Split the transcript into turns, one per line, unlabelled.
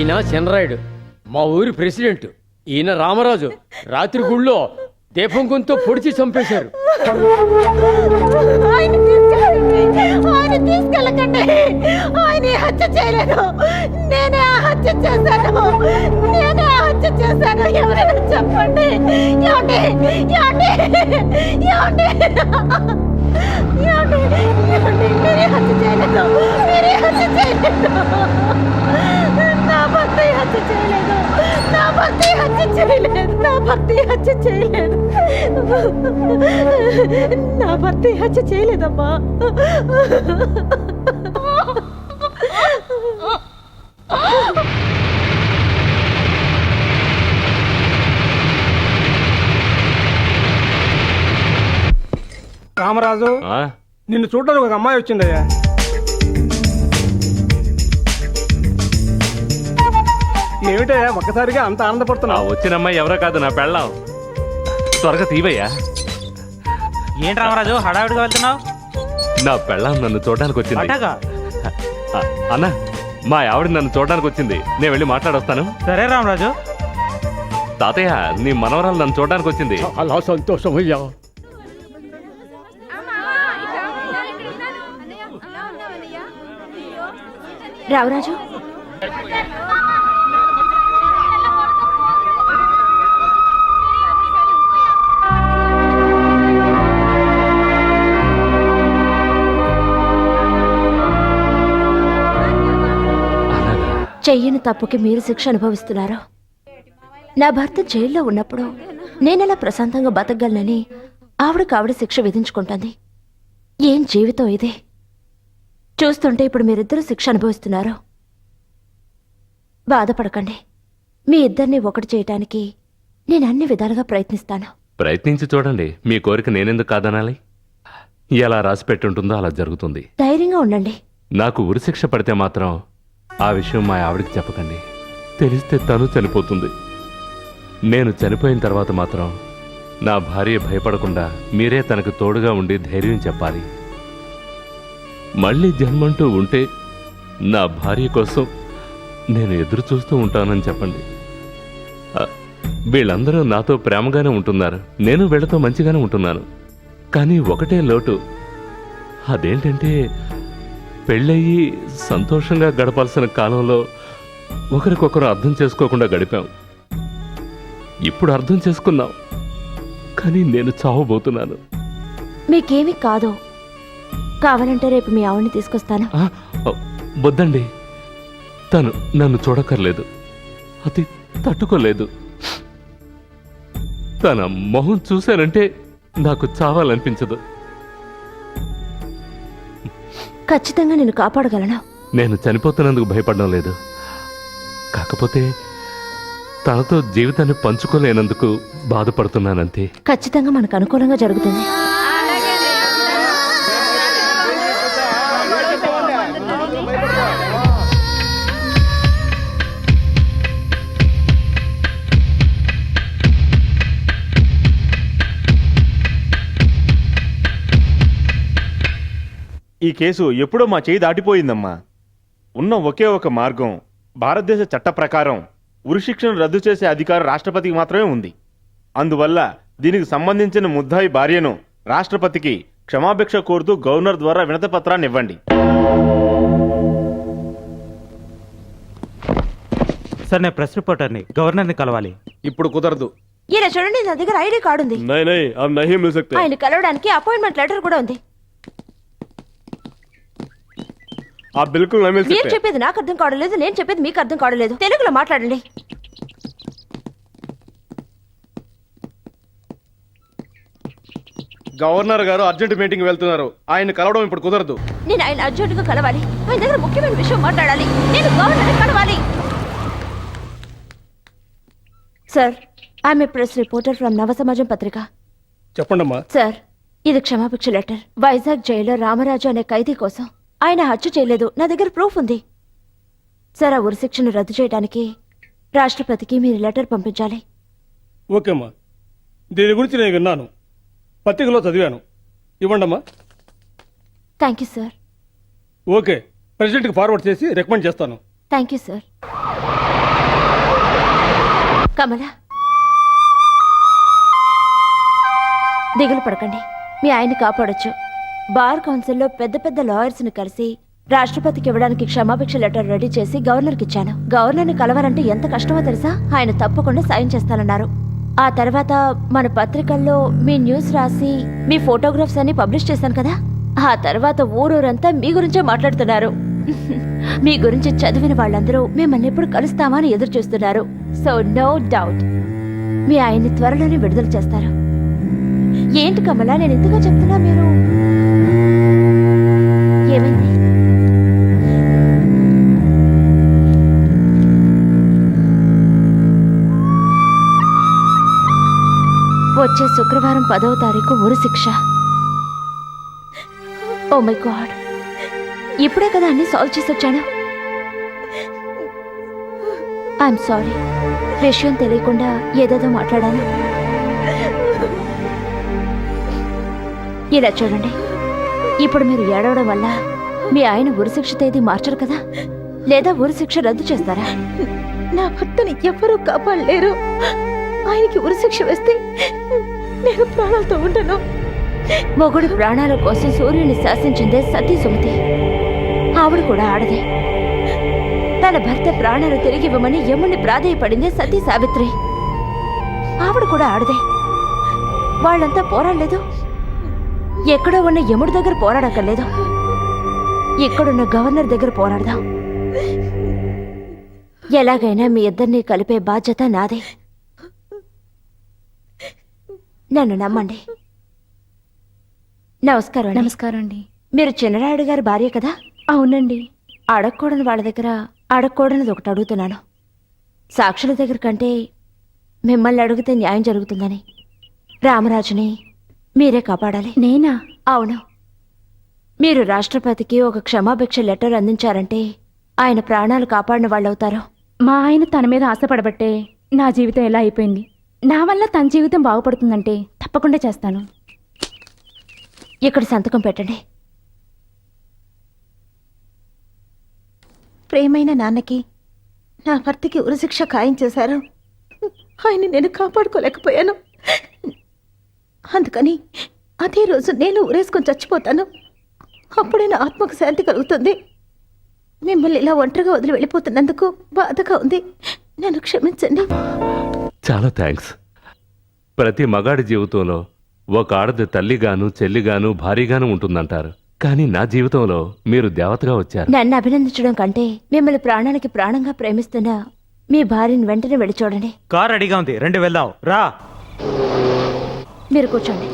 ఈయన చిన్నరాయుడు, మా ఊరి ప్రెసిడెంట్. ఈయన రామరాజు. రాత్రి గుళ్ళో దీపం గుంతో పొడిచి చంపేశారు.
ఆయన తీసుకెళ్ళకండి. ఆయన హత్య చేయలేదు. నేనే హత్య చేశాను. నేనే హత్య చేశాను. ఎవరైనా చెప్పండి. ఏమండి? ఏమండి? ఏమండి? ఏమండి? ఏమండి? మీరే హత్య చేయలేదు. మీరే హత్య చేయలేదు. నా భర్త హత్య చేయలేదు. నా భర్త హత్య చేయలేదు. నా భర్త హత్య చేయలేదు. నా భర్త హత్య చేయలేదమ్మా.
రామరాజు, నిన్ను చూడడానికి ఒక అమ్మాయి వచ్చిందయ్యా. ఏమిటయ్యా ఒక్కసారిగా అంత ఆనందపడుతున్నావు?
వచ్చిన అమ్మాయి ఎవరో కాదు, నా పెళ్ళాం. త్వరగా తీవయ్యా.
ఏంటి రామరాజు హడావిడిగా వెళ్తున్నావు?
నా పెళ్ళాం నన్ను చూడడానికి వచ్చింది. అన్న, మా ఆవిడ నన్ను చూడడానికి వచ్చింది. నేను వెళ్ళి మాట్లాడొస్తాను.
సరే రామరాజు.
తాతయ్య, నీ మనవరాలు నన్ను చూడడానికి వచ్చింది.
చాలా సంతోషం అయ్యా.
రామరాజు, చెయ్యని తప్పుకి మీరు శిక్ష అనుభవిస్తున్నారు. నా భర్త జైల్లో ఉన్నప్పుడు నేనెలా ప్రశాంతంగా బతకగలనని ఆవిడ శిక్ష విధించుకుంటుంది. ఏం జీవితం ఇదే? చూస్తుంటే ఇప్పుడు మీరిద్దరూ శిక్ష అనుభవిస్తున్నారు. బాధపడకండి. మీ ఇద్దరిని ఒకటి చేయటానికి నేను అన్ని విధాలుగా ప్రయత్నిస్తాను.
ప్రయత్నించి చూడండి. మీ కోరిక నేనెందుకు కాదనాలి? ఎలా రాసి పెట్టుంటుందో అలా జరుగుతుంది.
ధైర్యంగా ఉండండి.
నాకు ఉరిశిక్ష పడితే మాత్రం ఆ విషయం మా ఆవిడికి చెప్పకండి. తెలిస్తే తను చనిపోతుంది. నేను చనిపోయిన తర్వాత మాత్రం నా భార్య భయపడకుండా మీరే తనకు తోడుగా ఉండి ధైర్యం చెప్పాలి. మళ్ళీ జన్మంటూ ఉంటే నా భార్య కోసం నేను ఎదురు చూస్తూ ఉంటానని చెప్పండి. వీళ్ళందరూ నాతో ప్రేమగానే ఉంటున్నారు. నేను వీళ్ళతో మంచిగానే ఉంటున్నాను. కానీ ఒకటే లోటు. అదేంటంటే పెళ్ళయి సంతోషంగా గడపాల్సిన కాలంలో ఒకరికొకరు అర్థం చేసుకోకుండా గడిపాం. ఇప్పుడు అర్థం చేసుకున్నాం, కానీ నేను చావబోతున్నాను.
మీకేమీ కాదు. కావాలంటే రేపు మీ ఆవిడ్ని తీసుకొస్తాను.
వద్దండి, తను నన్ను చూడక్కర్లేదు. అది తట్టుకోలేదు. తన మొహం చూశానంటే నాకు చావాలనిపించదు.
ఖచ్చితంగా నేను కాపాడగలను.
నేను చనిపోతున్నందుకు భయపడడం లేదు. కాకపోతే తనతో జీవితాన్ని పంచుకోలేనందుకు బాధపడుతున్నానంతే.
ఖచ్చితంగా మనకు అనుకూలంగా జరుగుతుంది.
ఈ కేసు ఎప్పుడో మా చేయి దాటిపోయిందమ్మా. ఉన్న ఒకే ఒక మార్గం, భారతదేశ చట్ట ప్రకారం ఉరిశిక్షను రద్దు చేసే అధికారం రాష్ట్రపతికి మాత్రమే ఉంది. అందువల్ల దీనికి సంబంధించిన ముద్దాయి భార్యను రాష్ట్రపతికి క్షమాభిక్ష కోరుతూ గవర్నర్ ద్వారా వినతి పత్రాన్ని ఇవ్వండి.
సార్, నేను ప్రెస్ రిపోర్టర్ని, గవర్నర్ని కలవాలి.
ఇప్పుడు కుదరదు.
ఈయన చూడండి, నా దగ్గర ఐడి కార్డు ఉంది. ఆయన కలవడానికి అపాయింట్మెంట్ లెటర్ కూడా ఉంది. మీరు చెప్పేది నాకు అర్థం కావడం లేదు, నేను చెప్పేది మీకు అర్థం కావడం లేదు. తెలుగులో మాట్లాడండి.
గవర్నర్ గారు అర్జెంట్ మీటింగ్ వెళ్తున్నారు. ఆయన కలవడం ఇప్పుడు కుదరదు.
నేను ఆయన అర్జెంటుగా కలవాలి. ఆయన దగ్గర ముఖ్యమైన విషయం మాట్లాడాలి. నేను గవర్నర్ని కలవాలి. Sir, I'm a press reporter from Navasamajam పత్రిక.
చెప్పండమ్మా.
సార్, ఇది క్షమాభిక్ష లెటర్. వైజాగ్ జైల్లో రామరాజు అనే ఖైదీ కోసం. ఆయన హత్య చేయలేదు. నా దగ్గర ప్రూఫ్ ఉంది. సార్, ఆ ఉరిశిక్షను రద్దు చేయడానికి రాష్ట్రపతికి మీరు లెటర్ పంపించాలి.
ఓకేమ్మా, దీని గురించి నేను విన్నాను, పత్రికలో చదివాను. ఇవ్వండమ్మా.
Thank you sir.
ఓకే, ప్రెసిడెంట్కి ఫార్వర్డ్ చేసి రికమెండ్ చేస్తాను.
Thank you sir. కమల, దిగులు పడకండి. మీ ఆయన్ని కాపాడొచ్చు. బార్ కౌన్సిల్లో పెద్ద పెద్ద లాయర్స్ని కలిసి రాష్ట్రపతికి ఇవ్వడానికి క్షమాభిక్ష లెటర్ రెడీ చేసి గవర్నర్కి ఇచ్చాను. గవర్నర్ని కలవాలంటే ఎంత కష్టమో తెలుసా? ఆయన తప్పకుండా సాయం చేస్తానన్నారు. ఆ తర్వాత మన పత్రికల్లో మీ న్యూస్ రాసి మీ ఫోటోగ్రాఫ్స్ అన్ని పబ్లిష్ చేశాను కదా. ఆ తర్వాత ఊరూరంతా మీ గురించే మాట్లాడుతున్నారు. మీ గురించి చదివిన వాళ్ళందరూ మిమ్మల్ని ఎప్పుడు కలుస్తామా అని ఎదురు చూస్తున్నారు. సో నో డౌట్ మీ ఆయన్ని త్వరలోనే విడుదల చేస్తారు. ఏంటి కమలా, నేను ఇంతగా చెప్తున్నా మీరు ఏమైంది? వచ్చే శుక్రవారం 10వ తారీఖు ఉరి శిక్ష. ఓ మై గాడ్, ఇప్పుడే కదా అన్ని సాల్వ్ చేసి వచ్చాను. ఐఎమ్ సారీ, విషయం తెలియకుండా ఏదేదో మాట్లాడాను. ఇలా చూడండి, ఇప్పుడు మీరు ఏడవడం వల్ల మీ ఆయన ఉరిశిక్ష తేదీ మార్చరు కదా, లేదా ఉరిశిక్ష రద్దు చేస్తారా?
నా భర్తని ఎవ్వరూ కాపాడలేరు. ఆయనకి ఉరిశిక్ష వేస్తే నేను ప్రాణాలతో ఉండను.
మొగుడు ప్రాణాల కోసం సూర్యుని శాసించిందే సతీ సుమతి. ఆవిడ కూడా ఆడదే. తన భర్త ప్రాణాలు తిరిగి ఇవ్వమని యముణ్ణి ప్రాధేయపడిందే సతీ సావిత్రి. ఆవిడ కూడా ఆడదే. వాళ్ళంతా పోరాడలేదు. ఎక్కడో ఉన్న యముడి దగ్గర పోరాడక్కర్లేదు. ఇక్కడున్న గవర్నర్ దగ్గర పోరాడదాం. ఎలాగైనా మీ ఇద్దరిని కలిపే బాధ్యత నాదే. నన్ను నమ్మండి. నమస్కారం.
నమస్కారం అండి.
మీరు చిన్నరాయుడు గారి భార్య కదా?
అవునండి.
అడగకూడని వాళ్ళ దగ్గర అడగకూడనిది ఒకటి అడుగుతున్నాను. సాక్షుల దగ్గర కంటే మిమ్మల్ని అడిగితే న్యాయం జరుగుతుందని. రామరాజుని మీరే కాపాడాలి.
నేనా?
అవును. మీరు రాష్ట్రపతికి ఒక క్షమాభిక్ష లెటర్ అందించారంటే ఆయన ప్రాణాలు కాపాడిన వాళ్ళవుతారు.
మా ఆయన తన మీద ఆశపడబట్టే నా జీవితం ఎలా అయిపోయింది. నా వల్ల తన జీవితం బాగుపడుతుందంటే తప్పకుండా చేస్తాను.
ఇక్కడ సంతకం పెట్టండి.
ప్రేమైన నాన్నకి నా భర్తకి ఉరిశిక్ష ఖాయం చేశారు. ఆయన్ని నేను కాపాడుకోలేకపోయాను. అందుకని అదే రోజు నేను ఉరేసుకొని చచ్చిపోతాను. అప్పుడే నా ఆత్మకు శాంతి కలుగుతుంది. మిమ్మల్ని ఇలా ఒంటరిగా వదిలి వెళ్ళిపోతున్నందుకు బాధగా ఉంది. నన్ను క్షమించండి.
చాలా థ్యాంక్స్. ప్రతి మగాడి జీవితంలో ఒక ఆడది తల్లిగాను, చెల్లిగాను, భార్యగాను ఉంటుందంటారు. కానీ నా జీవితంలో మీరు దేవతగా వచ్చారు.
నన్ను అభినందించడం కంటే మిమ్మల్ని ప్రాణానికి ప్రాణంగా ప్రేమిస్తున్న మీ భార్యను వెంటనే వెళ్ళి చూడండి.
కార్ రెడీగా ఉంది, రండి వెళ్దాం. రా.
మీరు కూర్చోండి.